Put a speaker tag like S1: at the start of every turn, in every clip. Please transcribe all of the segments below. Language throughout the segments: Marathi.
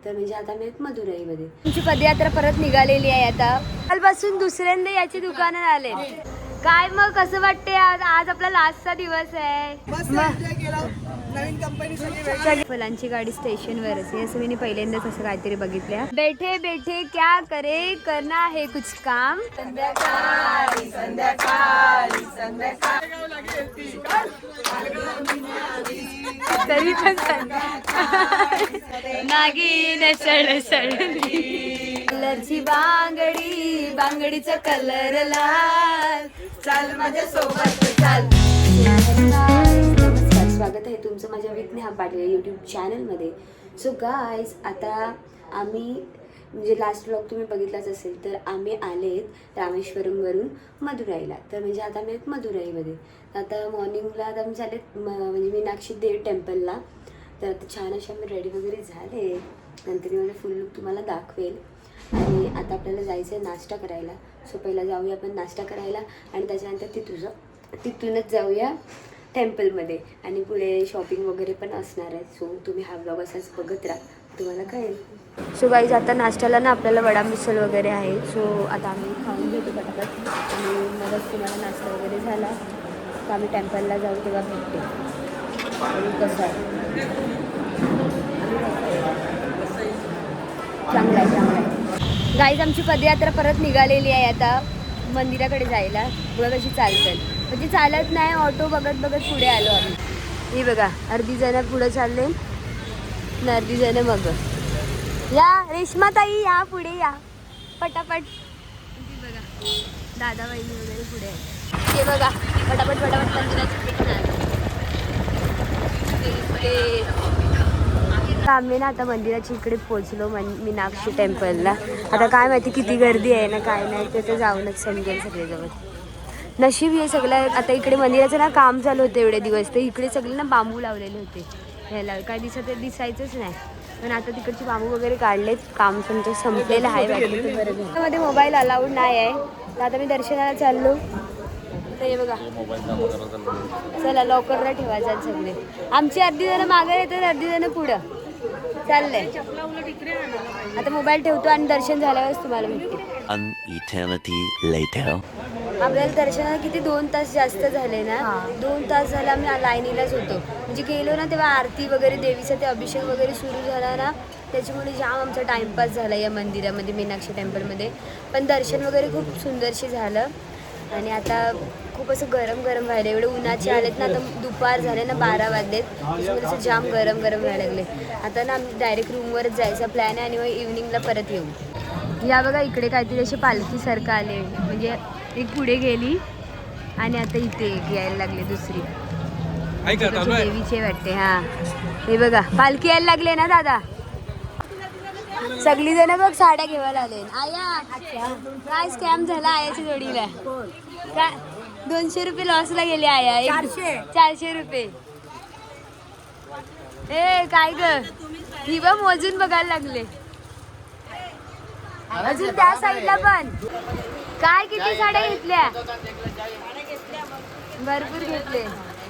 S1: तर म्हणजे आता मी मदुराईमध्ये. तुमची पदयात्रा परत निघालेली आहे. आता कालपासून दुसऱ्यांदा याची दुकानं आले. काय मग कसं वाटते आज आपला लास्टचा दिवस आहे.
S2: नवीन कंपनी
S1: फुलांची गाडी स्टेशनवरच आहे. असं मी पहिल्यांदाच असं काहीतरी बघितलं. बैठे बैठे क्या करे करना है कुछ काम. संध्याकाळी संध्याकाळी तरी पण नागिन सळसळली कलरची बांगडी बांगडीचा कलर लाल चाल माझ्या सोबत चाल. नमस्कार, स्वागत आहे तुमचं माझ्या विथ नेहा पाटील यूट्यूब चॅनलमध्ये. सो गाईज, आता आम्ही म्हणजे लास्ट व्लॉग तुम्ही बघितलाच असेल तर आम्ही आलेत रामेश्वरमवरून मदुराईला. तर म्हणजे आता आम्ही आहेत मदुराईमध्ये. आता मॉर्निंगला आता आम्ही चालेत म्हणजे मीनाक्षी देवी टेम्पलला. तर आता छान असे आम्ही रेडी वगैरे झाले. नंतर मी माझा फुल लुक तुम्हाला दाखवेल. आणि आता आपल्याला जायचं आहे नाश्ता करायला. सो पहिला जाऊया आपण नाश्ता करायला आणि त्याच्यानंतर तिथूनच जाऊया टेम्पलमध्ये. आणि पुढे शॉपिंग वगैरे पण असणार आहे. सो तुम्ही हा ब्लॉग असाच बघत राहा, तुम्हाला कळेल. सो गाईज, आता नाश्त्याला ना आपल्याला वडा मिसळ वगैरे आहे. सो आता आम्ही खाऊन घेतो पटापट आणि मगच तुम्हाला नाश्ता वगैरे झाला तर आम्ही टेम्पलला जाऊ तेव्हा भेटते. आणि कसं आहे चांगलं आहे गाईज. आमची पदयात्रा परत निघालेली आहे आता मंदिराकडे जायला. बघा कशी चालतात, म्हणजे चालत नाही, ऑटो बघत बघत पुढे आलो आम्ही. ही बघा, अर्धी जण पुढे चालले आणि अर्धी जण मग. या रेश्माताई या पुढे या पटापट. बघा दादा वहिनी वगैरे पुढे आहे. हे बघा पटापट पटापट मंदिराची आम्ही ना आता मंदिराच्या इकडे पोहोचलो मीनाक्षी टेम्पलला. आता काय माहिती किती गर्दी आहे ना काय नाही ते तर जाऊनच समजेल सगळेजवळ. नशीब हे सगळं. आता इकडे मंदिराचं ना काम चालू होतं एवढे दिवस, तर इकडे सगळे ना बांबू लावलेले होते. ह्याला काय दिसायचंच नाही, पण आता तिकडचे बांबू वगैरे काढलेत. काम तुमचं संपलेलं आहे वाटतं. मध्ये मोबाईल अलाउड नाही आहे. तर आता मी दर्शनाला चाललो. तर हे बघा, चला लवकर ठेवायचं सगळे. आमची अर्धी जण मागे येतात, अर्धी जण पुढं चाललंय. आता मोबाईल ठेवतो आणि दर्शन झाल्यावरच तुम्हाला भेटते. आपल्याला दर्शनाला किती 2 तास जास्त झाले ना. 2 तास झाले आम्ही लाईनीलाच होतो. म्हणजे गेलो ना तेव्हा आरती वगैरे देवीचा ते अभिषेक वगैरे सुरू झाला ना, त्याच्यामुळे जाम आमचा टाइमपास झाला या मंदिरामध्ये मीनाक्षी टेम्पलमध्ये. पण दर्शन वगैरे खूप सुंदरशी झालं. आणि आता खूप असं गरम गरम व्हायला. एवढे उन्हाचे आलेत ना, आता दुपार झाले ना 12 वाजलेत, त्याच्यामुळे असं जाम गरम गरम व्हायला लागले. आता ना आम्ही डायरेक्ट रूमवरच जायचा प्लॅन आहे आणि मग इव्हनिंगला परत येऊ. या बघा इकडे काहीतरी असे पालखीसारखं आले, म्हणजे एक पुढे गेली आणि आता इथे एक यायला लागले दुसरी देवीचे वाटते. हा हे बघा पालखी यायला लागले ना दादा. सगळी जण बघ साड्या घेवायला आले. आया काय स्कॅम झाला आयाच्या जोडीला. काय 200 रुपये लॉसला गेले आया. 400 रुपये. ए काय ग, ही बघ मोजून बघायला लागले. अजून त्या साईडला पण काय किती साड्या घेतल्या. भरपूर घेतले.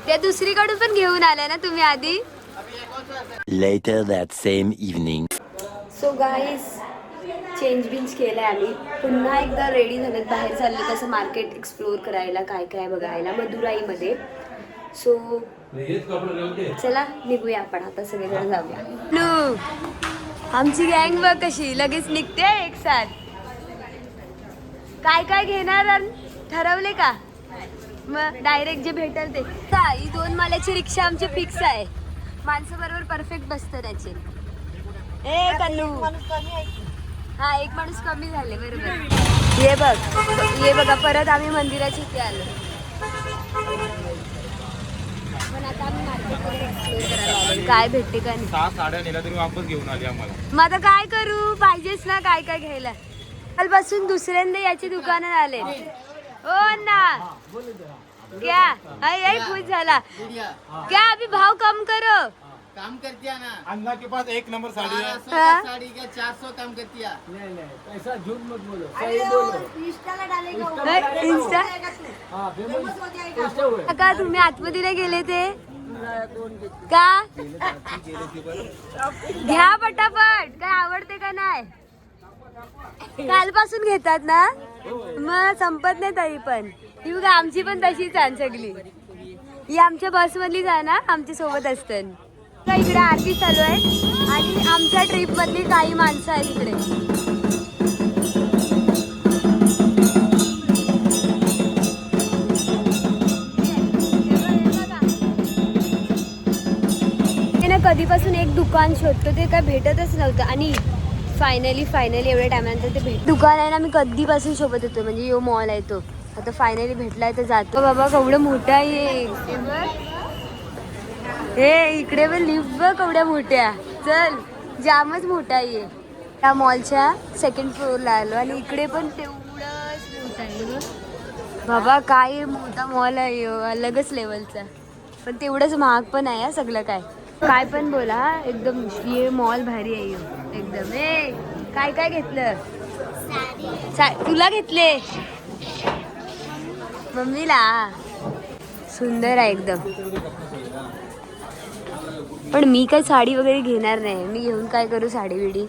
S1: त्या दुसरीकडून पण घेऊन आल्या ना तुम्ही आधी.
S3: Later that same evening.
S1: So guys, change केलं आम्ही. पुन्हा एकदा रेडी झालेत, बाहेर चालले तसं मार्केट एक्सप्लोअर करायला, काय काय बघायला मदुराईमध्ये. सो चला निघूया आपण आता, सगळेजण जाऊया. आमची गँग बघ कशी लगेच निघते एक साथ. काय काय घेणार ठरवले का? मग डायरेक्ट जे भेटेल ते. ही 2 माल्याची रिक्षा आमची फिक्स आहे. माणसं बरोबर परफेक्ट बसतं त्याचे. ए कन्नू, हा एक माणूस कमी झाले बरोबर. हे बघा परत आम्ही मंदिराच्या इथे आलो. पण आता आम्ही मार्केटमध्ये एक्सप्लोर करायला आलो. काय भेटते का नाही.
S2: 6 साड्या नेल्या तरी वापस घेऊन आली आम्हाला.
S1: मग आता काय करू, पाहिजेच ना काय काय घ्यायला. कालपासून दुसऱ्यांदा याची दुकानं आले. ओ ना क्या खुश झाला क्या. अभी भाव कम करो.
S4: काम करती है ना.
S2: अन्ना के पास 1 नंबर साड़ी है.
S4: 1200 का साड़ी का 400 कम करती है.
S2: नहीं ऐसा झूठ मत बोलो, सही बोलो.
S1: इंस्टा का तुम्ही आतमध्ये नाही गेले ते का. घ्या पटापट, काय कालपासून घेतात ना, मग संपत नाही तरी पण. ही बघा आमची पण तशीच आहे सगळी. ही आमच्या बस मधली जा ना, आमच्या सोबत असतात. इकडे आरती चालू आहे आणि आमच्या ट्रिप मधली काही माणसं आहेत इकडे. कधीपासून एक दुकान शोधतो ते काय भेटतच नव्हतं आणि फायनली एवढ्या टायमानंतर ते भेट. दुकान आहे ना, मी कधीपासून शोधत होतो, म्हणजे यो मॉल आहे तो. आता फायनली भेटलाय तर जातो. बाबा केवढं मोठं आहे हे. इकडे पण लिफ्ट बघ केवढ्या मोठ्या. चल जामच मोठा आहे. त्या मॉलच्या सेकंड फ्लोअरला आलो आणि इकडे पण तेवढंच मोठं आहे बाबा. काय मोठा मॉल आहे, अलगच लेवलचा. पण तेवढंच महाग पण आहे सगळं. काय पण बोला, एकदम ये मॉल भारी आहे एकदम. काय काय घेतलं? तुला घेतले? मम्मीला? सुंदर आहे एकदम. पण मी काय साडी वगैरे घेणार नाही. मी घेऊन काय करू साडी बिडी.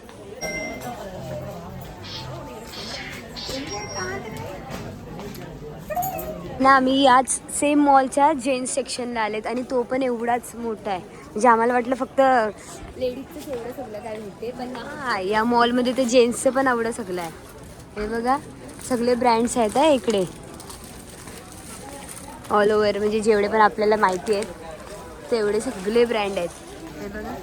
S1: ना आम्ही याच सेम मॉलच्या जेंट्स सेक्शनला आलेत आणि तो पण एवढाच मोठा आहे. म्हणजे आम्हाला वाटलं फक्त लेडीजचं एवढं सगळं काय भेटते, पण ना या मॉलमध्ये तर जेंट्सचं पण एवढं सगळं आहे. हे बघा सगळे ब्रँड्स आहेत इकडे ऑल ओव्हर. म्हणजे जेवढे पण आपल्याला माहिती आहेत तेवढे सगळे ब्रँड आहेत. हे बघा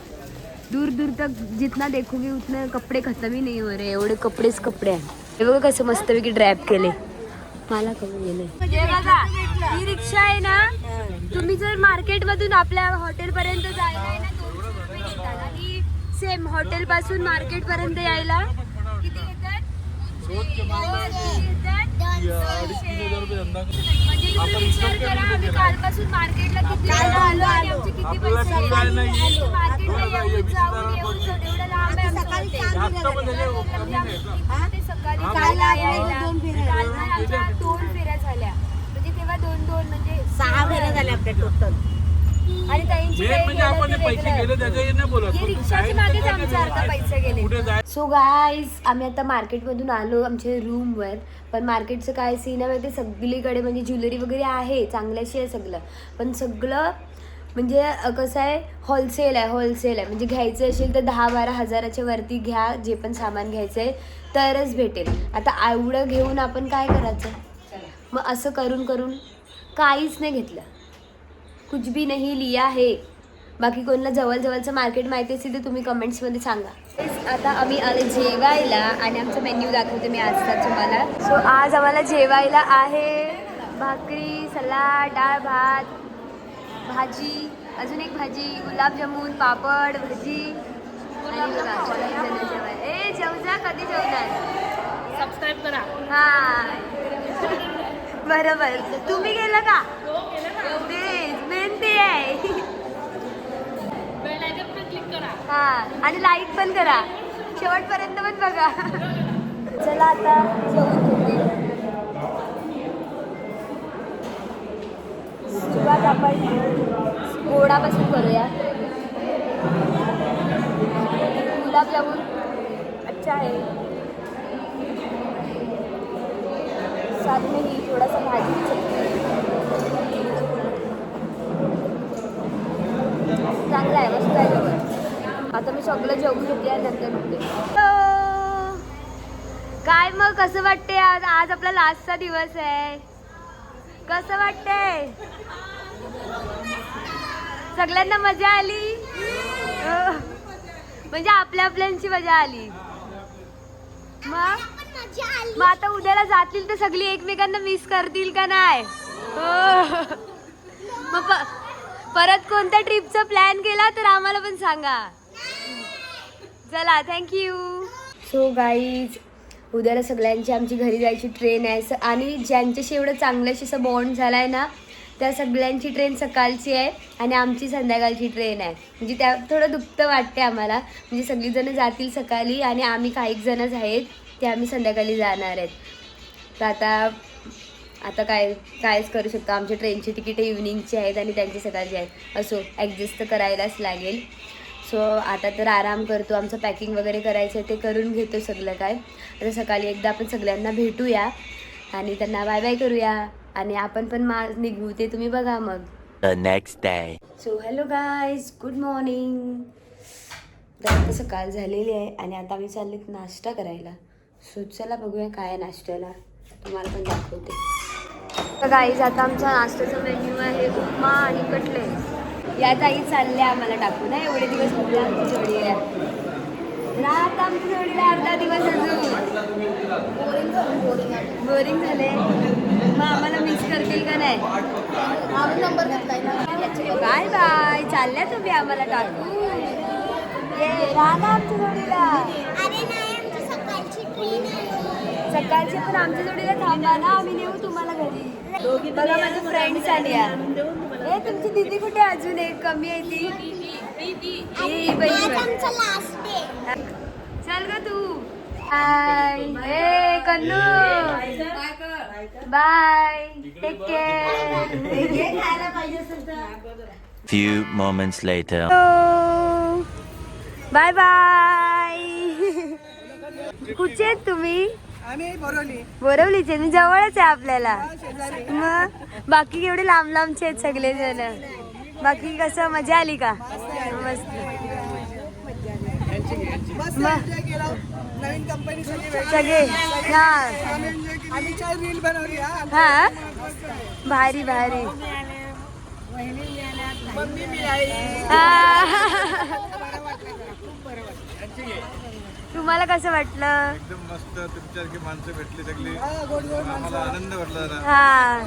S1: दूर दूर तक जितना देखोगे उतना कपडे खतम ही नाही हो रे. एवढे कपडेच कपडे आहेत. हे बघा कसं मस्तपैकी ड्रॅप केले. मला कमी गेले. हे बघा ही रिक्षा आहे ना, तुम्ही जर मार्केट मधून आपल्या हॉटेल पर्यंत जायला आहे ना 200 रुपये घेतात आणि सेम हॉटेल पासून मार्केट पर्यंत यायला किती घेतात? म्हणजे तुम्ही विचार करा आम्ही कालपासून मार्केटला किती आलो आणि आमचे किती पैसे गेले. मार्केटला येऊन जाऊन एवढं लांब आहे. सकाळी आमच्या 2 फेऱ्या झाल्या. म्हणजे तेव्हा 2 म्हणजे 6 फेऱ्या झाल्या आपल्या टोटल. आणि रिक्षाच्या मागेच आमचे अर्धा पैसे गेले. सो गाईज आम्ही आता मार्केटमधून आलो आमच्या रूमवर. पण मार्केटचं काय सीन आहे माहिती, सगळीकडे म्हणजे ज्वेलरी वगैरे आहे, चांगल्याशी आहे सगळं. पण सगळं म्हणजे कसं आहे, होलसेल आहे. म्हणजे घ्यायचं असेल तर 10-12 हजाराच्या वरती घ्या जे पण सामान घ्यायचं आहे तरच भेटेल. आता एवढं घेऊन आपण काय करायचं. मग असं करून करून काहीच नाही घेतलं. कुछ भी नाही लिया है. बाकी कोणाला जवळचं मार्केट माहिती असेल तर तुम्ही कमेंट्समध्ये सांगा. आता आम्ही आले जेवायला आणि आमचं मेन्यू दाखवते मी आजचा तुम्हाला. सो आज आम्हाला जेवायला आहे भाकरी, सलाड, डाळ भात, भाजी, अजून एक भाजी, गुलाबजामुन, पापड, भजी आणि बघा जेवायला. जेवजा, कधी जेवणार?
S5: सबस्क्राईब करा.
S1: हां बरोबर. तुम्ही गेला का? तेच मेन ते आहे.
S5: बेल आयकॉन पण क्लिक करा.
S1: हां आणि लाईक पण करा. शेवटपर्यंत पण बघा. चला आता जेवून घेते. सुरुवात आपण गोडापासून करूया. गुलाबजामुन अच्छा आहे. साथ में ही थोड़ा सा भाजी चांगला आहे, मस्त आहे जेवण. आता मी सगळं जेवून घेते नंतर. काय मग कसं वाटते आज आपला लास्टचा दिवस आहे. कसं वाटतंय? सगळ्यांना मजा आली? म्हणजे आपल्यांची मजा आली. मग आता उद्याला जातील तर सगळी एकमेकांना मिस करतील का नाही? मग परत कोणत्या ट्रिपचा प्लॅन केला तर आम्हाला पण सांगा. चला थँक्यू. सो गाईज उद्याला सगळ्यांची आमची घरी जायची ट्रेन आहे आणि ज्यांच्याशी एवढं चांगल्याशी असं बॉन्ड झाला आहे ना त्या सगळ्यांची ट्रेन सकाळची आहे आणि आमची संध्याकाळची ट्रेन आहे. म्हणजे त्या थोडं दुःख वाटते आम्हाला. म्हणजे सगळीजणं जातील सकाळी आणि आम्ही काही जणच आहेत ते आम्ही संध्याकाळी जाणार आहेत. तर आता कायच करू शकतो. आमच्या ट्रेनची तिकीट इव्हनिंगची आहेत आणि त्यांची सकाळची आहेत. असो ॲडजस्ट तर करायलाच लागेल. सो आता तर आराम करतो. आमचं पॅकिंग वगैरे करायचं आहे ते करून घेतो सगळं काय. आता सकाळी एकदा आपण सगळ्यांना भेटूया आणि त्यांना बाय बाय करूया आणि आपण पण निघू ते तुम्ही बघा मग.
S3: The next day.
S1: So hello guys, good morning. तर आता सकाळ झालेली आहे आणि आता आम्ही चाललेत नाश्ता करायला. सो चला बघूया काय आहे नाश्त्याला, तुम्हाला पण दाखवते. तर गाईज आता आमचा नाश्त्याचा मेन्यू आहे उपमा आणि कटलेट. या ताई चालल्या आम्हाला टाकू ना, एवढे दिवस बघूया आमची जोडीला राहत आमची जोडीला अर्धा दिवस अजून बोरिंग झाले. मग आम्हाला मिस करतील का नाही? बाय बाय, चालल्या तुम्ही आम्हाला टाकू. ये राहता आमच्या जोडीला. सकाळची पण आमच्या जोडीला थांबा ना, आम्ही नेऊ तुम्हाला घरी. बघा माझे फ्रेंड्स आल्या. ए तुमची दीदी कुठे अजून एक कमी आहे ती चल ग तू. ए Kannu bye, take care.
S3: Few moments later.
S1: Bye bye. कुठचे आहेत तुम्ही?
S2: आम्ही
S1: बोरवलीचे. मी जवळच आहे आपल्याला. मग बाकी एवढे लांब लांबचे आहेत सगळे जण. बाकी कसं मजा आली का? मस्त.
S2: नवीन कंपनी
S1: सगळे हा
S2: आम्ही काय रील बनवली.
S1: हा भारी भारी.
S2: मम्मी मिळाली.
S1: तुम्हाला कसं वाटलं?
S2: एकदम मस्त, तुमच्यासारखी माणसं भेटली सगळी, आम्हाला आनंद वाटला जरा.
S1: हा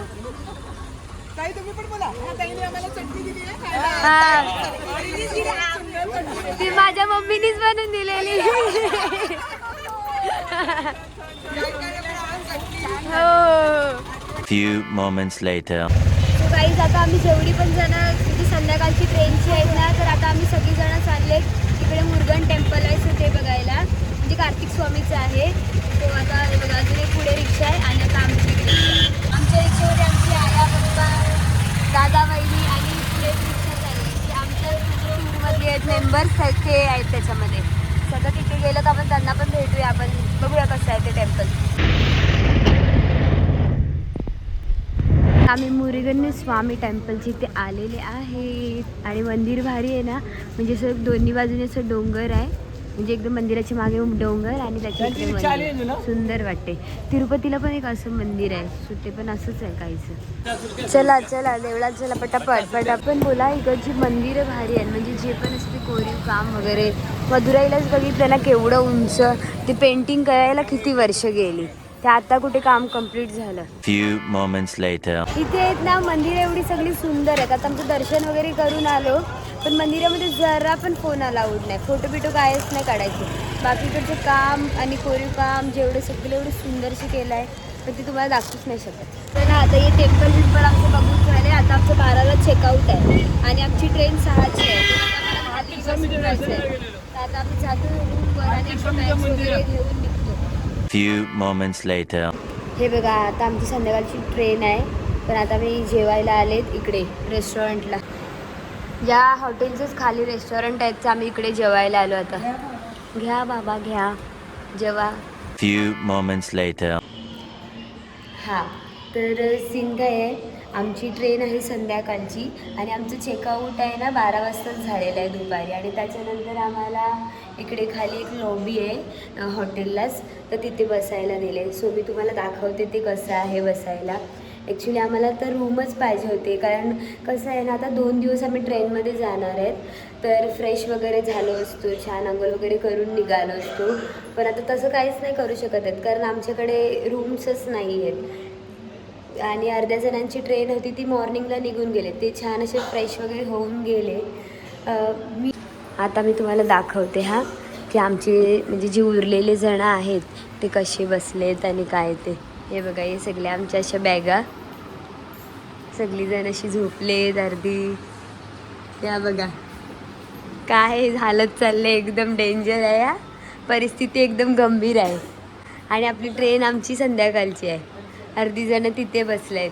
S2: ताई तुम्ही पण बोला. ताईने आम्हाला चटणी दिली आहे.
S1: हा ती माझ्या मम्मीनीच बनवून दिलेली. हो.
S3: Few moments later.
S1: गाईज आता आम्ही जेवढी पण जण म्हणजे संध्याकाळची ट्रेनची आहेत ना, तर आता आम्ही सगळी जण चालले तिकडे मुरगन टेम्पल आहे सो ते बघायला. म्हणजे कार्तिक स्वामीचं आहे. तो आता हे बघा अजून एक पुढे रिक्षा आहे आणि आता आमची आमच्या रिक्षामध्ये आमची आया पप्पा दादा वहिनी आणि पुढे रिक्षा चालली की आमच्या टूरमधले आहेत मेंबर्स आहेत ते आहेत त्याच्यामध्ये. सगळं तिथे गेलं तर आपण त्यांना पण भेटूया. आपण बघूया कसं आहे ते टेम्पल. आम्ही मुरुगन स्वामी टेम्पलची इथे आलेले आहेत आणि मंदिर भारी आहे ना. म्हणजे असं दोन्ही बाजूने असं डोंगर आहे. म्हणजे एकदम मंदिराच्या मागे डोंगर आणि त्याच्या इकडे मंदिर. सुंदर वाटते. तिरुपतीला पण एक असं मंदिर आहे सो ते पण असंच आहे काहीच. चला चला देवळात चला पटापट पटापट. बोला इकडची मंदिरं भारी आहेत. म्हणजे जे पण असं ते कोरीव काम वगैरे. मदुराईलाच बघितलं ना केवढं उंच. ते पेंटिंग करायला किती वर्ष गेली. ते आता कुठे काम कम्प्लीट झालं.
S3: Few moments later.
S1: इथे आहेत ना मंदिरं एवढी सगळी सुंदर आहेत. आता आमचं दर्शन वगैरे करून आलो पण मंदिरामध्ये जरा पण फोन अलाउड नाही. फोटो बिटो कायच नाही काढायचे. बाकीकडचं काम आणि कोरीव काम जेवढं सगळं एवढं सुंदरशी केलं आहे पण ते तुम्हाला दाखवूच नाही शकत. तर ना आता हे टेम्पल बिम्पल आमचं बघून झाले. आता आमचं 12ला चेकआउट आहे आणि आमची ट्रेन 6ची आहे. तर आता आम्ही जातो रूमवर आणि बॅग्स वगैरे घेऊन निघतो.
S3: Few moments later.
S1: हे बघा आता आमची संध्याकाळची ट्रेन आहे पण आता मी जेवायला आलेत इकडे रेस्टॉरंटला. ज्या हॉटेलचंच खाली रेस्टॉरंट आहेत तर आम्ही इकडे जेवायला आलो. आता घ्या बाबा घ्या जेवा.
S3: Few moments later.
S1: हां तर सीन काय आहे आमची ट्रेन आहे संध्याकाळची आणि आमचं चेकआउट आहे ना 12 वाजताच झालेलं आहे दुपारी. आणि त्याच्यानंतर आम्हाला इकडे खाली एक लॉबी आहे हॉटेललाच तर तिथे बसायला दिले. सो मी तुम्हाला दाखवते ते कसं आहे बसायला. ॲक्च्युली आम्हाला तर रूमच पाहिजे होते कारण कसं आहे ना आता 2 दिवस आम्ही ट्रेनमध्ये जाणार आहेत तर फ्रेश वगैरे झालो असतो, छान अंघोळ वगैरे करून निघालो असतो. पण आता तसं काहीच नाही करू शकत आहेत कारण आमच्याकडे रूम्सच नाही आहेत. आणि अर्ध्या जणांची ट्रेन होती ती मॉर्निंगला निघून गेले. ते छान असे फ्रेश वगैरे होऊन गेले. आता मी तुम्हाला दाखवते हा की आमचे म्हणजे जे उरलेले जण आहेत ते कसे बसलेत आणि काय ते. हे बघा हे सगळे आमच्या अशा बॅगा सगळीजण अशी झोपलेत अर्धी. या बघा काय हालत चालले एकदम डेंजर आहे. या परिस्थिती एकदम गंभीर आहे. आणि आपली ट्रेन आमची संध्याकाळची आहे. अर्धी जण तिथे बसले आहेत.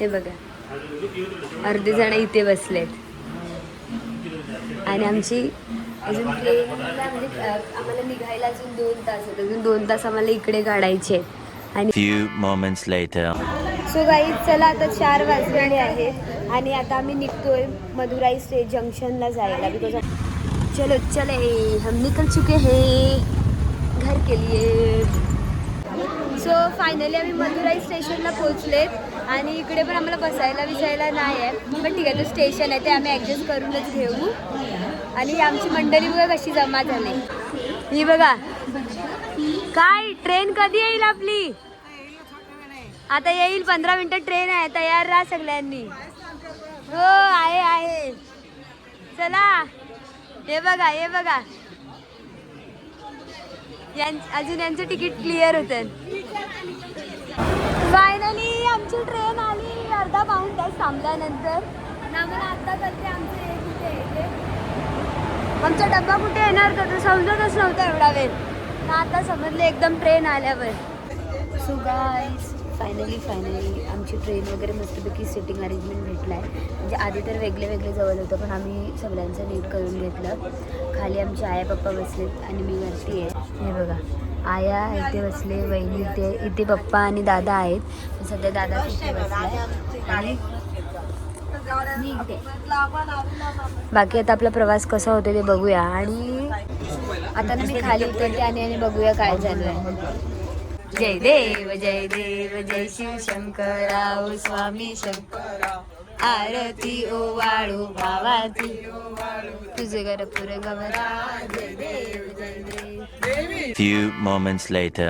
S1: हे बघा अर्धे जण इथे बसलेत. आणि आमची अजून ट्रेनला म्हणजे आम्हाला निघायला अजून 2 तास आहेत. अजून 2 तास आम्हाला इकडे काढायचे आहेत. आणि
S3: Few moments later.
S1: So guys चला आता 4 वाजलेले आहेत आणि आता आम्ही निघतोय मदुराई जंक्शनला जायला. बिकॉज चलो चले हम निकल चुके हैं घर के लिए. सो फायनली आम्ही मदुराई स्टेशनला पोहोचलेत आणि इकडे पण आम्हाला बसायला नाही आहे. पण ठीक आहे, तो स्टेशन आहे ते आम्ही ॲडजस्ट करूनच घेऊ. आणि आमची मंडळी बघा कशी जमा झाली. ही बघा काय ट्रेन कधी येईल आपली. आता येईल 15 मिनिटं ट्रेन आहे. तयार राहा सगळ्यांनी. हो आहे. चला हे बघा अजून यांचं तिकीट क्लिअर होतं. फायनली आमची ट्रेन आली अर्धा पाऊण तास थांबल्यानंतर. आम्हाला आता कळते आमचं हे कुठे आहे. आमचा डब्बा कुठे येणार तर समजतच नव्हता एवढा वेळ. आता समजले एकदम ट्रेन आल्यावर. सो गाईज फायनली आमची ट्रेन वगैरे मस्तपैकी सिटिंग अरेंजमेंट भेटला आहे. म्हणजे आधी तर वेगळे जवळ होतं पण आम्ही सगळ्यांचं नीट करून घेतलं. खाली आमचे आया पप्पा बसलेत आणि मी वरती आहे. हे बघा आया इथे बसले, वहिनी इथे पप्पा आणि दादा आहेत. सध्या दादा तिथे बसला आणि मी इथे. बाकी आता आपला प्रवास कसा होतो ते बघूया. आणि आता ना मी खाली उतरते आणि बघूया काय झालं आहे. जय देव जय शिव शंकराव स्वामी शंकराव आरती ओवाळू भावाची तुझे घर पुरे गवरा. जय देव
S3: Few moments later.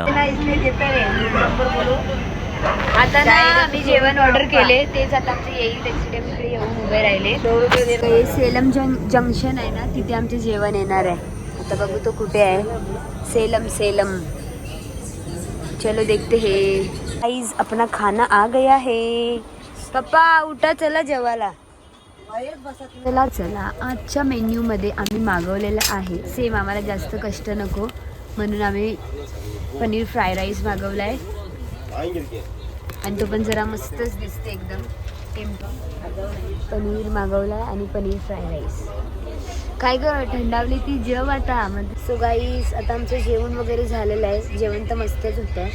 S1: आता ना आम्ही जेवण ऑर्डर केले तेच आता आमचं येईल. त्याच्यासाठी आम्ही इकडे येऊन उभे राहिले. सेलम जंक्शन आहे ना तिथे आमचे जेवण येणार आहे. आता बघू तो कुठे आहे. सेलम. चलो देखते हैं. गाइस अपना खाना आ गया है. पप्पा उठा चला जेवायला. चला आजच्या मेन्यूमध्ये आम्ही मागवलेलं आहे सेम. आम्हाला जास्त कष्ट नको म्हणून आम्ही पनीर फ्राय राईस मागवला आहे. आणि तो पण जरा मस्तच दिसते एकदम. पनीर मागवला आहे आणि पनीर फ्राय राईस. काय ग थंडावली ती जेव आता. सो गाईस आता आमचं जेवण वगैरे झालेलं आहे. जेवण तर मस्तच होतं.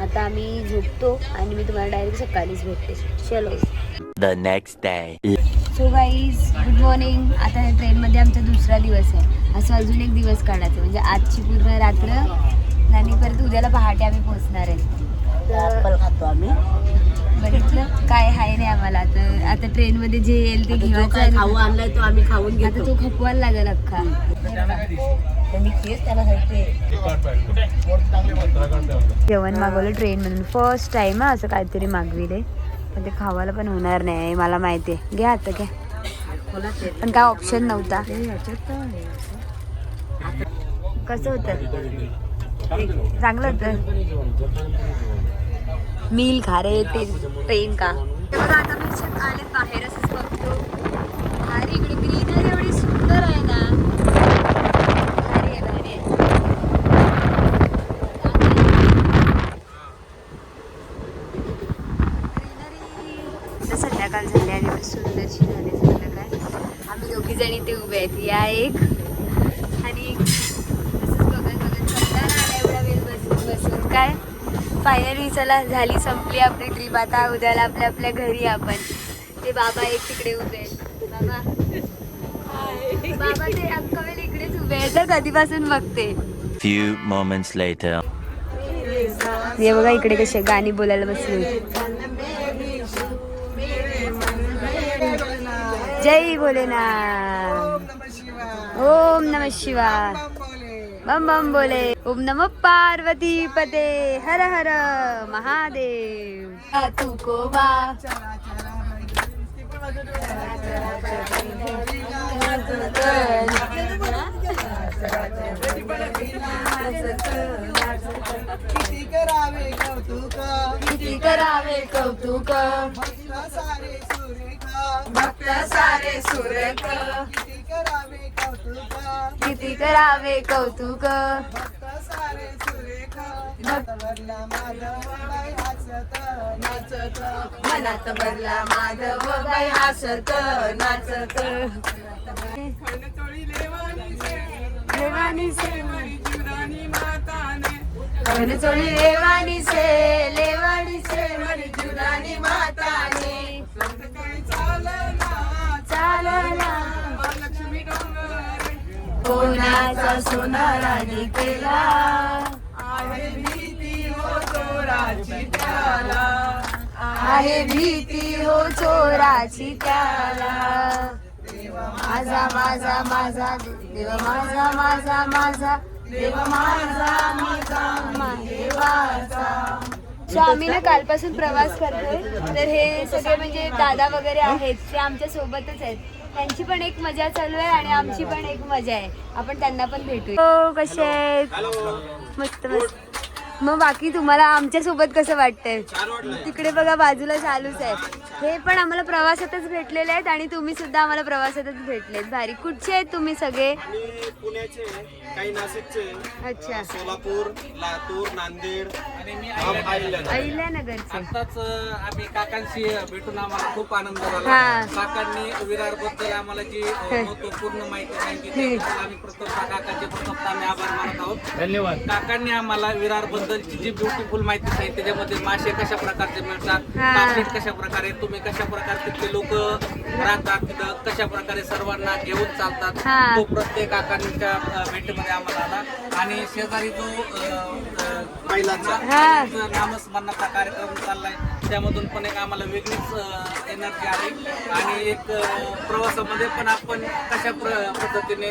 S1: आता आम्ही झोपतो आणि मी तुम्हाला डायरेक्ट सकाळीच भेटते. चलो.
S3: The next day.
S1: So guys good morning. आता ट्रेनमध्ये आमचा दुसरा दिवस आहे. असं अजून एक दिवस काढायचं म्हणजे आजची पूर्ण रात्र आणि परत उद्याला पहाटे आम्ही पोहोचणार आहे.
S6: खातो आम्ही.
S1: बघितलं काय आहे नाही आम्हाला. तर आता ट्रेनमध्ये जे येईल ते घेवायचं.
S6: खाऊ आणलाय तो आम्ही खाऊन
S1: आता
S6: घेतो.
S1: तो खपवायला लागेल अख्खा.
S6: मी तेच त्याला सांगते.
S1: जेवण मागवलं ट्रेनमधून फर्स्ट टाइम असं काहीतरी मागविले. पण ते खावायला पण होणार नाही मला माहिती आहे. घ्या आता घ्या. पण काय ऑप्शन नव्हता. कसं होतं चांगलं होतं. मील खा रे ते ट्रेन का. आता मी आले बाहेर असंच बघतो. भारी इकडे ग्रीनरी एवढी सुंदर आहे ना. भारी आहे. संध्याकाळ झाली आणि एवढी सुंदरशी झाली संध्याकाळ. आम्ही दोघी जणी ते उभे आहेत. या एक आणि असंच बघत कंटाळा आला एवढा वेळ बसून काय. फायनली चला झाली संपली आपली ट्रिप. आता उद्याला आपल्या घरी आपण. ते बाबा एक तिकडे उभे आहेत. बाबा ते अख्खा वेळ इकडेच उभे आहेत तर कधीपासून बघते.
S3: Few moments later.
S1: हे बघा इकडे कसे गाणी बोलायला बसले. जय भोलेनाथ. ओम नमः शिवाय. बम बम बोले. ओम नमः पार्वती पते हर हर महादेव. तुको बा किती करावे कौतुक भक्त सारे सुरेख. किती करावे कौतुक भक्त सारे सुरेख.
S6: मनात भरला माधव बाई हसत नाचत
S1: लेवानी से कौन चोळी लेवानी से मरी जुदानी माताने चालना कोणाचा सोनाराने केला आहे भीती हो चोराची त्याला माझा माझा माझा देव माझा माझा माझा देव माझा माझा माहेवाचा. सो आम्ही ना कालपासून प्रवास करतोय, तर हे सगळे म्हणजे दादा वगैरे आहेत ते आमच्या सोबतच आहेत. त्यांची पण एक मजा चालू आहे आणि आमची पण एक मजा आहे. आपण त्यांना पण भेटू. हो, कसे आहेत? मस्त मस्त. मग बाकी तुम्हाला आमच्या सोबत कसं वाटतंय? तिकडे बघा बाजूला चालूच आहे. हे पण आम्हाला प्रवासातच भेटलेले आहेत आणि तुम्ही सुद्धा आम्हाला प्रवासातच भेटलेत. भारी. कुठचे आहेत तुम्ही सगळे?
S2: पुण्याचे, काही नाशिकचे,
S1: अच्छा,
S2: सोलापूर, लातूर, नांदेड
S7: आणि मी
S1: अहिल्यानगरचे.
S7: आताच आम्ही काकांशी भेटून आम्हाला खूप आनंद झाला.
S1: हा.
S7: काकांनी विरार बद्दल आम्हाला जी महत्वपूर्ण माहिती सांगितली त्याबद्दल आम्ही प्रथमतः काकांचे प्रथमतः आम्ही आभार मानत आहोत.
S2: धन्यवाद.
S7: काकांनी आम्हाला विरार बद्दलची जी ब्युटिफुल माहिती सांगितली, त्याच्यामध्ये मासे कशा प्रकारचे मिळतात,
S1: हा.
S7: मार्केट कशा प्रकारे, तुम्ही कशा प्रकारे तिथले लोक राहतात, तिथं कशा प्रकारे सर्वांना घेऊन चालतात,
S1: हा.
S7: तो प्रत्येक काकांच्या भेटीमध्ये आम्हाला आला. आणि शेजारी जो
S1: हा.
S7: नामस्मरणाचा कार्यक्रम चाललाय, त्यामधून पण एक आम्हाला वेगळीच एनर्जी आली. आणि एक प्रवासामध्ये पण आपण कशा पद्धतीने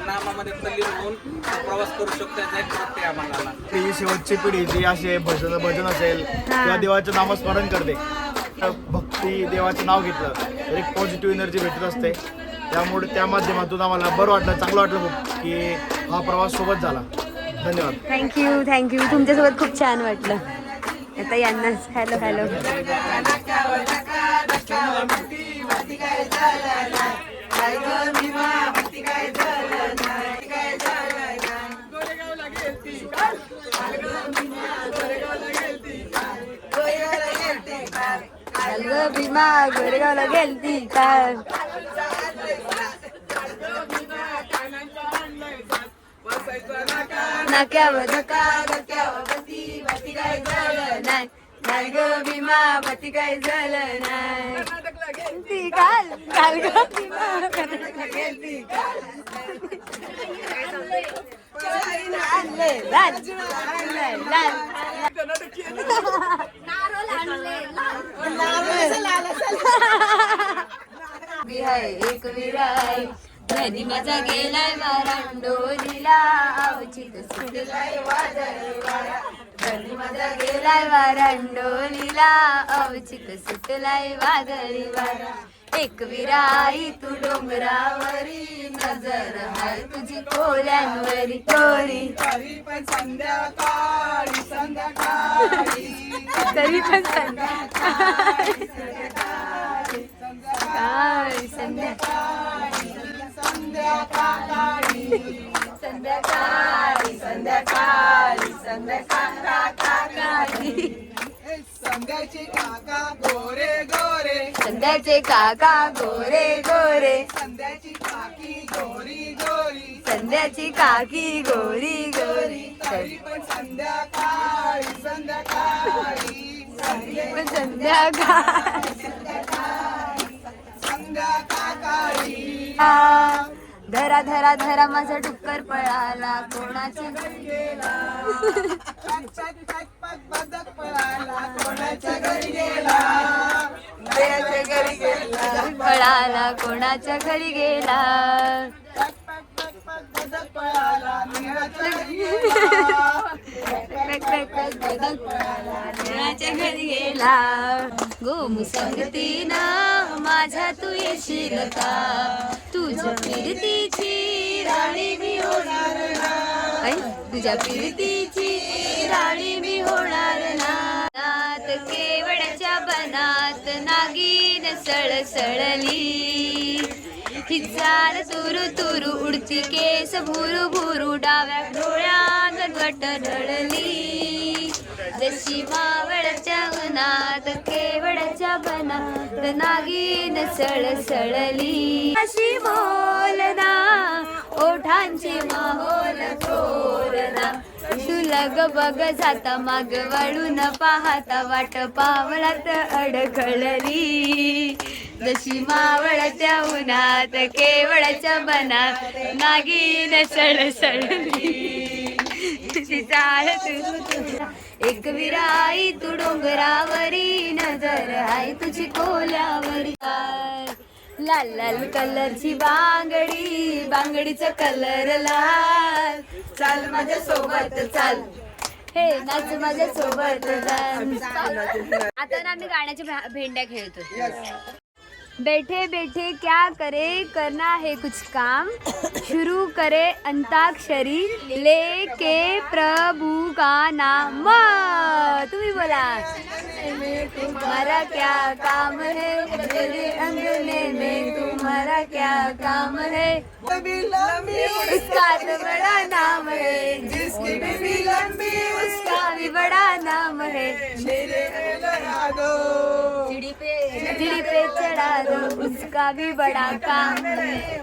S7: नामामध्ये तल्लीन होऊन प्रवास करू शकतो याचा एक प्रत्यय आम्हाला आला.
S2: ही शेवटची पिढी जी असे भजन असेल किंवा देवाचं नामस्मरण करते, भक्ती देवाचं नाव घेतलं तर एक पॉझिटिव्ह एनर्जी भेटत असते. त्यामुळे त्या माध्यमातून आम्हाला बरं वाटलं, चांगलं वाटलं खूप की हा प्रवास सोबत झाला. धन्यवाद.
S1: थँक्यू. तुमच्यासोबत खूप छान वाटलं. आता यांनाच हॅलो हॅलो. भीमा गोरेगावला गेलती काय? नाक्यावर धक्का धक्क्यावर बत्ती काय झालं नाही, नाही ग भीमा बत्ती काय झालं नाही. ती काल काल ग भीमा गेलती काल. आणले लाल आणले लाल आहे एक विराय नदी माझा गेलाय वारांडोलीला अवचित सुटलाय वादळी वारा. नदी माझा गेलाय वारांडोलीला अवचित सुटलाय वादळी वारा. एक विराई तू डोंगरावरी नजर हाय तुझी कोल्यांवरी तोरी. तरी पण संध्याकाळी संध्याकाळी
S8: संध्याचे काका गोरे गोरे,
S1: संध्याचे काका गोरे गोरे,
S8: संध्याची काकी गोरी गोरी,
S1: संध्याची काकी गोरी गोरी.
S8: तरी पण संध्याकाळी संध्याकाळी संध्याकाळी.
S1: धरा धरा धरा माझा डुक्कर पळाला कोणाच्या घरी गेला.
S8: बदक पळाला कोणाच्या घरी गेला, देवाच्या घरी गेला.
S1: पळाला कोणाच्या घरी गेला.
S8: बदक पळाला
S1: कोणाच्या घरी गेला. गोमुसंगतीनं माझ्या तू येशील का, तुझ्या फिरतीची राणी मी होणार ना, तुझ्या फिरतीची राणी मी होणार ना. नात केवड्याच्या बनात नागिन सळसळली, ही चाल तुरु तुरु उडती केस भुरू भुरू, डाव्या डोळ्यात वट ढळली. जशी मावळच्या उन्हात केवळच्या बनात नागिन सळसळली. अशी बोलना ओठांची माहोल थोरना तुला ग बघ जाता माग वळून पाहता वाट पावलात अडखळली. जशी मावळच्या उन्हात केवळच्या बनात नागिन सळसळली. तुझी चाळ एक विराई तू डोंगरावरी नजर आहे तुझी कोल्यावरी. लाल लाल कलरची बांगडी बांगडीचा कलर लाल. चाल माझ्या सोबत चाल हे नाच माझ्या सोबत चाल. आता ना आम्ही गाण्याच्या भेंड्या खेळतो. बैठे बैठे क्या करे करना है कुछ काम शुरू करे अंताक्षरी लेके प्रभु का नाम. तुम्ही बोला. तुम्हारा क्या काम है मेरे अंगने में तुम्हारा क्या काम है उसका तो बड़ा नाम है
S8: जिसकी भी लंबी
S1: उसका भी बड़ा नाम है. चिड़ी पे चढ़ा दो उसका भी बड़ा काम है.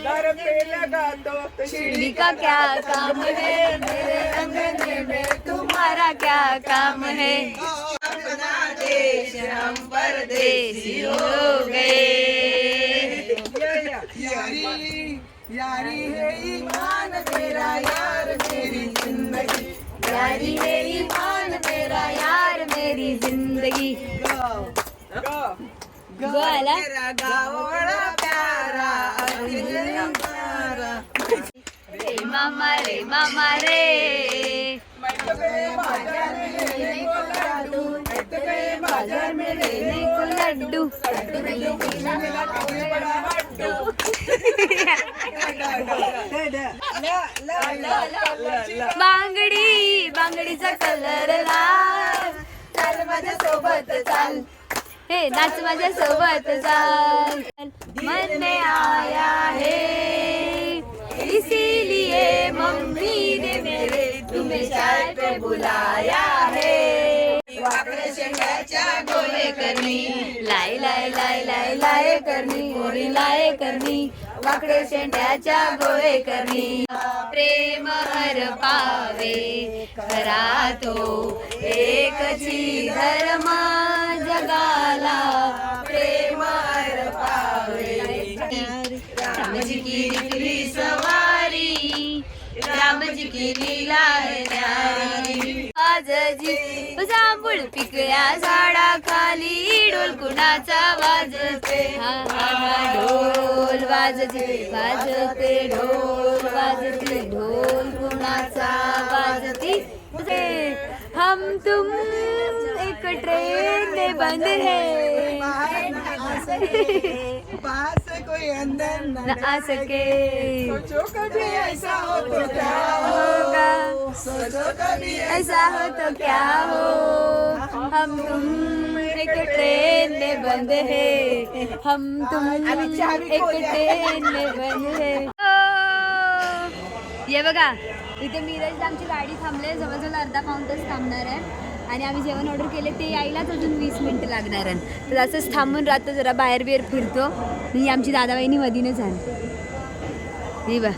S8: घर पे लगा दो
S1: चिड़ी का क्या काम है मेरे अंगने में तुम्हारा क्या काम है.
S8: अपना देश हम परदेसी
S1: हो गए.
S8: यारी यारी है ईमान मेरा यार मेरी जिंदगी.
S1: यारी है ईमान मेरा यार मेरी जिंदगी. गोला
S8: मेरा गाँव बड़ा प्यारा अभी हमारा.
S1: रे मामा रे मामा रे बाजार में लेने को लड्डू. बांगडी बांगडीचा कलर लाल. चाल माझ्या सोबत चाल हे नाच माझ्या सोबत चाल. मन में आया है इसीलिए मम्मी ने मेरे तुम्हें चाय पे बुलाया है.
S8: वाकडे शेंगाच्या गोळे
S1: करनी लाय लाय लाय लाय लाय करनी गोरी लाय करनी वाकडे शेंड्याच्या गोळे करनी. प्रेम हर पावे खरा तो एकची धर्म जगाला प्रेम हर पावे. रामजी की निकली सवारी रामजी की लीला है न्यारी. आजजी जांभूळ पिकल्या झाडाखाली ढोल कुणाचा वाजते. ढोल वाजते वाजते ढोल वाजते ढोल कुणाचा वाजती. हम तुम एक ट्रेन में बंद है
S8: पास कोई अंदर
S1: न आ सके.
S8: सोचो कभी ऐसा हो तो क्या
S1: होगा
S8: सोचो कभी
S1: ऐसा हो तो क्या हो. हम तुम एक ट्रेन में बंद है हम तुम एक ट्रेन में बंद है. ये बघा इथे मिरज आमची गाडी थांबले जवळजवळ अर्धा पाऊण तास थांबणार आहे आणि आम्ही जेवण ऑर्डर केले ते यायलाच अजून 20 मिनिटं लागणार आहे. तर असंच थांबून राहतो जरा बाहेर बिहेर फिरतो. ही आमची दादाबाईनी मधीनच आहे. ही बा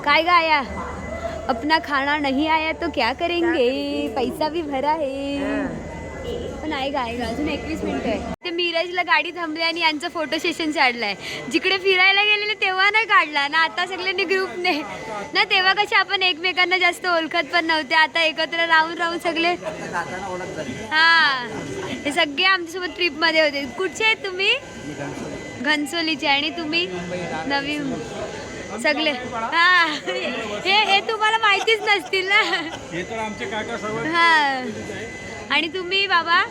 S1: काय गाया अपना खाना नहीं आया तो क्या करेंगे पैसा भी भरा है. पण आएगा अजून 21 मिनिटं आहे. ते मिरजला गाडी थांबली आणि यांचं फोटो सेशन काढलाय. जिकडे फिरायला गेलेले तेव्हा नाही काढला ना आता सगळ्यांनी ग्रुपने ना. तेव्हा कसे आपण एकमेकांना जास्त ओळखत पण नव्हते. आता एकत्र राहून सगळे हा हे सगळे आमच्यासोबत ट्रिपमध्ये होते. कुठचे आहेत तुम्ही? घनसोलीचे. आणि तुम्ही नवीन सगळे हा हे तुम्हाला माहितीच नसतील ना. हा आणि तुम्ही बाबा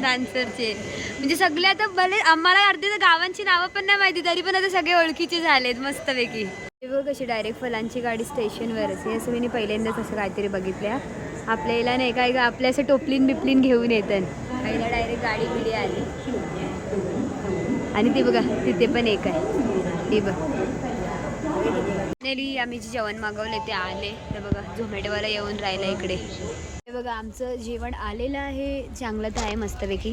S1: डान्सरचे म्हणजे सगळे आता भले आम्हाला अर्धे तर गावांची नावं पण नाही माहिती तरी पण आता सगळे ओळखीचे झालेत मस्तपैकी. बघ कशी डायरेक्ट फलांची गाडी स्टेशनवरच आहे. असं मी पहिल्यांदाच असं काहीतरी बघितल्या. आपल्याला नाही काय आपल्या असं टोपलीन बिपलीन घेऊन येतात. पहिला डायरेक्ट गाडी बिडी आली आणि ती बघा तिथे पण एक आहे. ती बघ आम्ही जे जेवण मागवले ते आले. तर बघा झोमॅटोवाला येऊन राहिला इकडे. बघा आमचं जेवण आलेलं आहे, चांगलं तर आहे मस्तपैकी.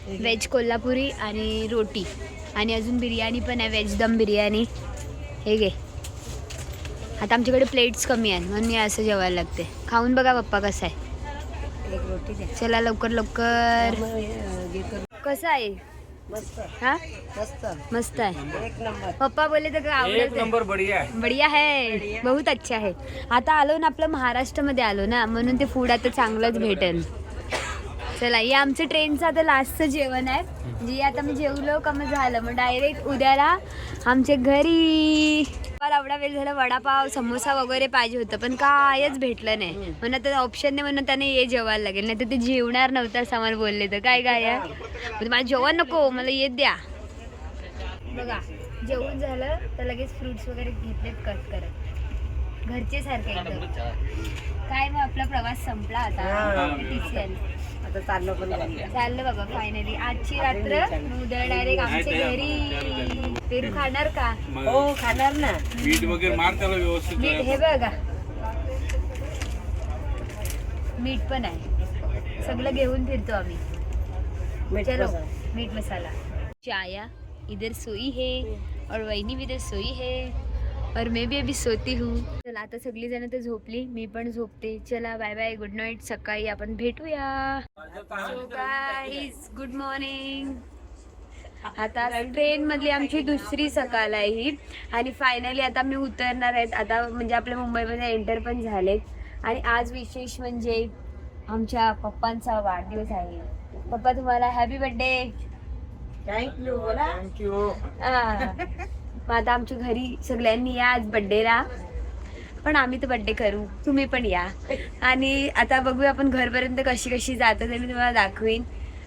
S1: व्हेज कोल्हापुरी आणि रोटी आणि अजून बिर्याणी पण आहे, व्हेज दम बिर्याणी. हे घे. आता आमच्याकडे प्लेट्स कमी आहेत म्हणून मी असं जेवायला लागते. खाऊन बघा पप्पा कसं आहे.
S6: एक रोटी द्या.
S1: चला लवकर लवकर. कसं आहे?
S6: मस्त
S1: हा
S6: मस्त
S1: मस्त आहे.
S6: एक नंबर.
S1: पप्पा बोले तर आवडत नंबर बढिया है, बहुत अच्छा है. आता आलो ना आपलं महाराष्ट्रामध्ये आलो ना म्हणून ते फूड आता चांगलंच भेटेल. चला हे आमचं ट्रेनचं आता लास्टचं जेवण आहे. म्हणजे आता मी जेवलो का मग झालं, मग डायरेक्ट उद्याला आमच्या घरी. मला एवढा वेळ झाला वडापाव समोसा वगैरे पाहिजे होतं पण कायच भेटलं नाही. म्हणून आता ऑप्शन नाही म्हणून त्याने हे जेवायला लागेल, नाही तर ते जेवणार नव्हतं असं आम्हाला बोलले. तर काय काय मला जेवण नको, मला येत द्या. बघा जेवण झालं तर लगेच फ्रुट्स वगैरे घेतलेत कट करत, घरचे सारखे एकदम. काय मग आपला प्रवास संपला आता. TCL
S6: आता चाललो पण
S1: चाललं बघा फायनली. आजची रात्र उद्या डायरेक्ट आमच्या घरी. पेरू खाणार का?
S6: हो खाणार ना.
S7: मीठ वगैरे मार त्याला व्यवस्थित.
S1: मीठ हे बघा, मीठ पण आहे, सगळं घेऊन फिरतो आम्ही. चलो मीठ मसाला. चाया इधर सोई है और वहिनी भी इधर सोई है और मैं भी अभी सोती हूँ. चला आता सगळी जण तर झोपली, मी पण झोपते. चला बाय बाय, गुड नाईट. सकाळी आपण भेटूया. So guys good morning. आता ट्रेन मधली आमची दुसरी सकाळ आहे ही आणि फायनली आता मी उतरणार आहेत. आता म्हणजे आपल्या मुंबईमध्ये एंटर पण झालेत. आणि आज विशेष म्हणजे आमच्या पप्पांचा वाढदिवस आहे. पप्पा तुम्हाला हॅपी बर्थडे.
S6: थँक्यू बोला.
S2: थँक्यू.
S1: मग आता आमच्या घरी सगळ्यांनी या आज बड्डेला. पण आम्ही तर बड्डे करू, तुम्ही पण या. आणि आता बघूया आपण घरपर्यंत कशी कशी जातं ते मी तुम्हाला दाखवीन.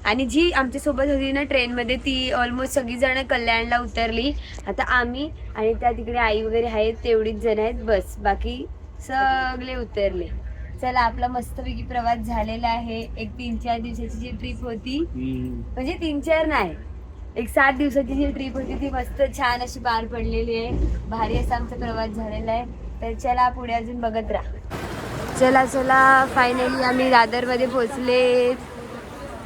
S1: आणि जी आमच्यासोबत होती ना ट्रेनमध्ये ती ऑलमोस्ट सगळीजणं कल्याणला उतरली. आता आम्ही आणि त्या तिकडे आई वगैरे आहेत तेवढीच जण आहेत बस, बाकी सगळे उतरले. चला आपला मस्तपैकी प्रवास झालेला आहे. एक 3-4 दिवसाची जी ट्रिप होती, म्हणजे 3-4 नाही, एक 7 दिवसाची जी ट्रिप होती ती मस्त छान अशी पार पडलेली आहे. भारी असा आमचा प्रवास झालेला आहे. तर चला पुढे अजून बघत राहा. चला चला फायनली आम्ही दादरमध्ये पोचले.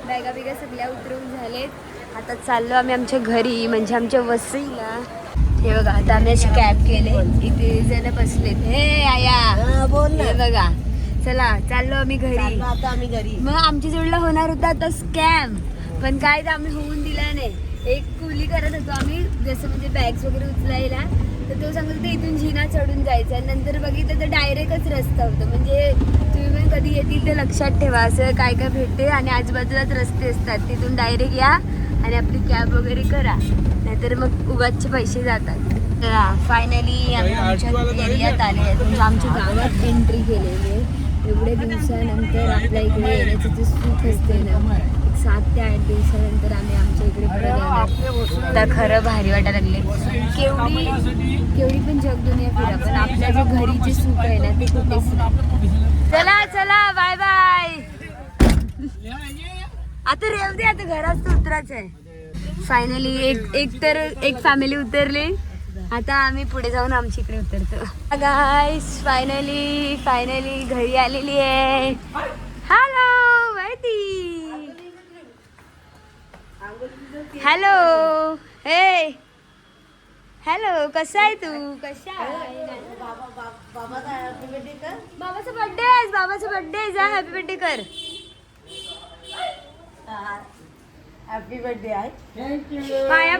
S1: बॅगा बिगा सगळ्या उतरवून झालेत. आता चाललो आम्ही आमच्या घरी, म्हणजे आमच्या वसईला. हे बघा आता आम्ही अशी कॅब केले, इथे जण बसलेत. हे आया
S6: बोल ना.
S1: हे बघा. चला चाललो आम्ही घरी.
S6: आता आम्ही घरी.
S1: मग आमच्या जोडला होणार होता आता स्कॅम, पण काय तर आम्ही होऊन दिला नाही. एक कुली करत होतो आम्ही, जसं म्हणजे बॅग्स वगैरे उचलायला, तर तो सांगत होता इथून जिना चढून जायचं. नंतर बघितलं तर डायरेक्टच रस्ता होता. म्हणजे तुम्ही पण कधी येतील ते लक्षात ठेवा, असं काय काय भेटते आणि आजूबाजूलाच रस्ते असतात, तिथून डायरेक्ट या आणि आपली कॅब वगैरे करा, नाहीतर मग उगाचचे पैसे जातात. तर फायनली आम्ही आमच्या एरियात आले आहेत, म्हणजे आमच्या गावात एंट्री केलेली आहे. एवढ्या दिवसानंतर आपल्या इकडे येण्याचं जे सुख असते ना, 7 ते 8 दिवसानंतर आम्ही आमच्या इकडे परत आलो. तर खरं भारी वाटायला लागले. केवढी पण जग दुनिया फिरा, पण आपल्या जे घरीचे सुख आहे ना ते कुठेच नाही. चला चला बाय बाय. आता रेव दे, आता घरात उतरायचं आहे. फायनली एक फॅमिली उतरली. आता आम्ही पुढे जाऊन आमच्या इकडे उतरतो. गाईस फायनली घरी आलेली आहे. हॅलो माहिती. हॅलो हे हॅलो, कसा आहे तू? कशा आहे? बाबाचा बर्थडे आहे, बाबाचा बर्थडे. जा हॅपी बर्थडे कर.
S6: हॅपी बर्थडे आहे.
S1: पाया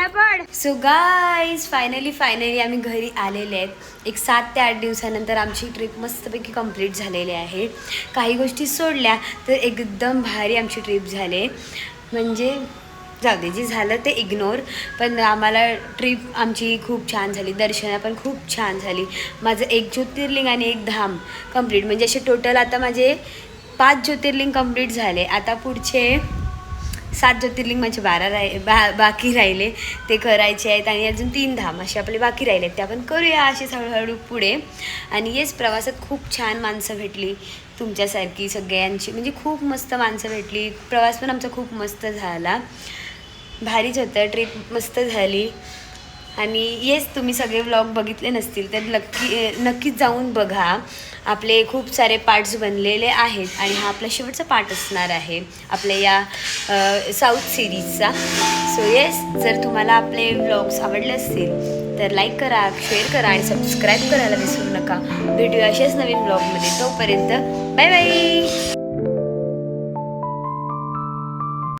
S1: पड. सो गाईज फायनली आम्ही घरी आलेले आहेत. एक 7 ते 8 दिवसानंतर आमची ट्रिप मस्तपैकी कंप्लीट झालेली आहे. काही गोष्टी सोडल्या तर एकदम भारी आमची ट्रिप झाली. म्हणजे जाऊ दे, जे झालं ते इग्नोर, पण आम्हाला ट्रिप आमची खूप छान झाली. दर्शनं पण खूप छान झाली. माझं 1 ज्योतिर्लिंग आणि 1 धाम कंप्लीट, म्हणजे असे टोटल आता माझे 5 ज्योतिर्लिंग कंप्लीट झाले. आता पुढचे 7 ज्योतिर्लिंग म्हणजे 12 बाकी राहिले, ते करायचे आहेत. आणि अजून 3 धाम असे आपले बाकी राहिले, ते आपण करूया असेच हळूहळू पुढे. आणि येस, प्रवासात खूप छान माणसं भेटली तुमच्यासारखी सगळ्यांची, म्हणजे खूप मस्त माणसं भेटली. प्रवास पण आमचा खूप मस्त झाला, भारीच होतं. ट्रिप मस्त झाली. आणि येस तुम्ही सगळे व्लॉग बघितले नसतील तर नक्कीच जाऊन बघा. आपले खूप सारे पार्ट्स बनलेले आहेत आणि हा आपला शेवटचा पार्ट असणार आहे आपल्या या साऊथ सिरीजचा. सो येस, जर तुम्हाला आपले व्लॉग्स आवडले असतील तर लाईक करा, शेअर करा आणि सबस्क्राईब करायला विसरू नका. भेटूया अशाच नवीन व्लॉगमध्ये. तोपर्यंत बाय बाय.